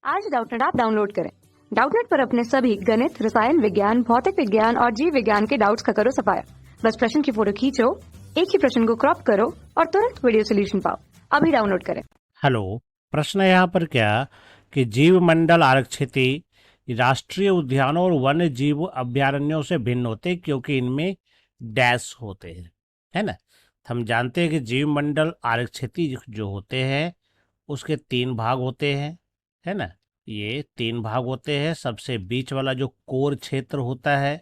आज Doubtnut app download करें। Doubtnut पर अपने सभी गणित, रसायन विज्ञान, भौतिक विज्ञान और जीव विज्ञान के डाउट्स का करो सफाया। बस प्रश्न की फोटो खींचो, एक ही प्रश्न को क्रॉप करो और तुरंत वीडियो सोल्यूशन पाओ। अभी डाउनलोड करें। हेलो, प्रश्न है यहाँ पर क्या कि जीव मंडल आरक्षित राष्ट्रीय उद्यानों और वन्य जीव अभयारण्यों से भिन्न होते हैं क्योंकि इनमें डैश होते हैं, है ना। हम जानते हैं कि जीव मंडल आरक्षित जो होते हैं उसके 3 भाग होते हैं, है ना। ये 3 भाग होते हैं। सबसे बीच वाला जो कोर क्षेत्र होता है,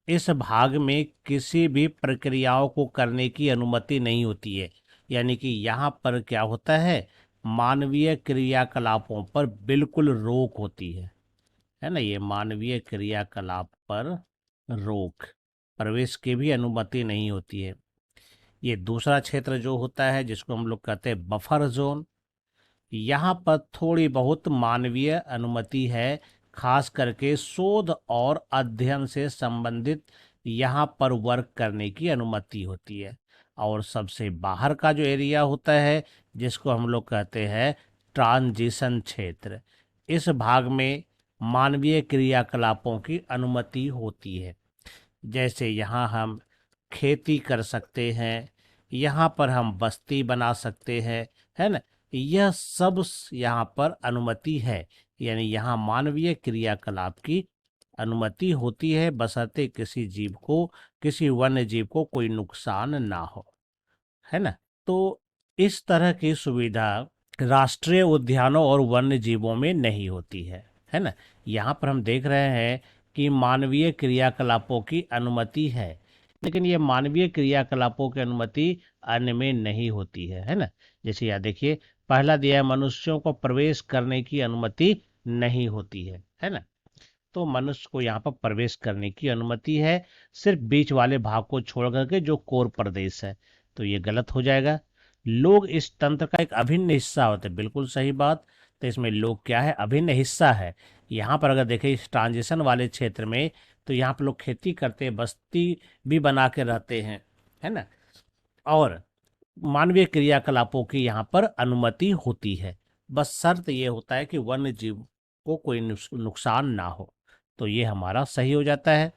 इस भाग में किसी भी प्रक्रियाओं को करने की अनुमति नहीं होती है। यानी कि यहाँ पर क्या होता है, मानवीय क्रियाकलापों पर बिल्कुल रोक होती है ना। ये मानवीय क्रियाकलाप पर रोक, प्रवेश की भी अनुमति नहीं होती है। ये दूसरा क्षेत्र जो होता है जिसको हम लोग कहते हैं बफर जोन, यहाँ पर थोड़ी बहुत मानवीय अनुमति है, खास करके शोध और अध्ययन से संबंधित यहाँ पर वर्क करने की अनुमति होती है। और सबसे बाहर का जो एरिया होता है जिसको हम लोग कहते हैं ट्रांजिशन क्षेत्र, इस भाग में मानवीय क्रियाकलापों की अनुमति होती है। जैसे यहाँ हम खेती कर सकते हैं, यहाँ पर हम बस्ती बना सकते हैं, है ना। यह सब यहाँ पर अनुमति है, यानी यहाँ मानवीय क्रियाकलाप की अनुमति होती है, बशर्ते किसी जीव को, किसी वन्य जीव को कोई नुकसान ना हो, है ना। तो इस तरह की सुविधा राष्ट्रीय उद्यानों और वन्य जीवों में नहीं होती है ना। यहाँ पर हम देख रहे हैं कि मानवीय क्रियाकलापों की अनुमति है, लेकिन ये मानवीय क्रियाकलापों की अनुमति अन्य में नहीं होती है ना। जैसे यहाँ देखिए, पहला दिया है मनुष्यों को प्रवेश करने की अनुमति नहीं होती है ना। तो मनुष्य को यहाँ पर प्रवेश करने की अनुमति है, सिर्फ बीच वाले भाग को छोड़ करके जो कोर प्रदेश है। तो ये गलत हो जाएगा। लोग इस तंत्र का एक अभिन्न हिस्सा होते हैं, बिल्कुल सही बात। तो इसमें लोग क्या है, अभिन्न हिस्सा है। यहाँ पर अगर देखें इस ट्रांजिशन वाले क्षेत्र में, तो यहाँ पर लोग खेती करते हैं, बस्ती भी बना के रहते हैं, है ना। और मानवीय क्रियाकलापों की यहाँ पर अनुमति होती है, बस शर्त ये होता है कि वन्य जीव को कोई नुकसान ना हो। तो ये हमारा सही हो जाता है।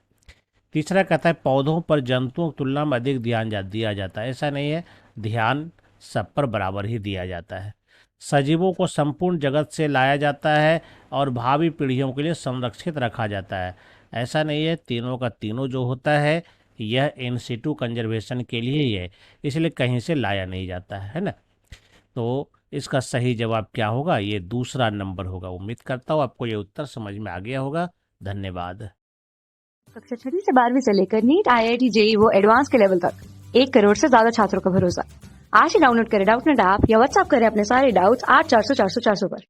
तीसरा कहता है पौधों पर जंतुओं की तुलना में अधिक ध्यान दिया जाता है। ऐसा नहीं है, ध्यान सब पर बराबर ही दिया जाता है। सजीवों को संपूर्ण जगत से लाया जाता है और भावी पीढ़ियों के लिए संरक्षित रखा जाता है। ऐसा नहीं है, तीनों का तीनों जो होता है यह इन सिटू कंजर्वेशन के लिए ही है, इसलिए कहीं से लाया नहीं जाता है ना। तो इसका सही जवाब क्या होगा, ये दूसरा नंबर होगा। उम्मीद करता हूँ आपको ये उत्तर समझ में आ गया होगा। धन्यवाद। कक्षा 6 से 12वीं से लेकर नीट, IIT, JEE वो एडवांस के लेवल तक 1 करोड़ से ज्यादा छात्रों का भरोसा। आज ही डाउनलोड करें डाउटनेट ऐप या व्हाट्सएप करें अपने सारे डाउट्स 8400 400 400 पर।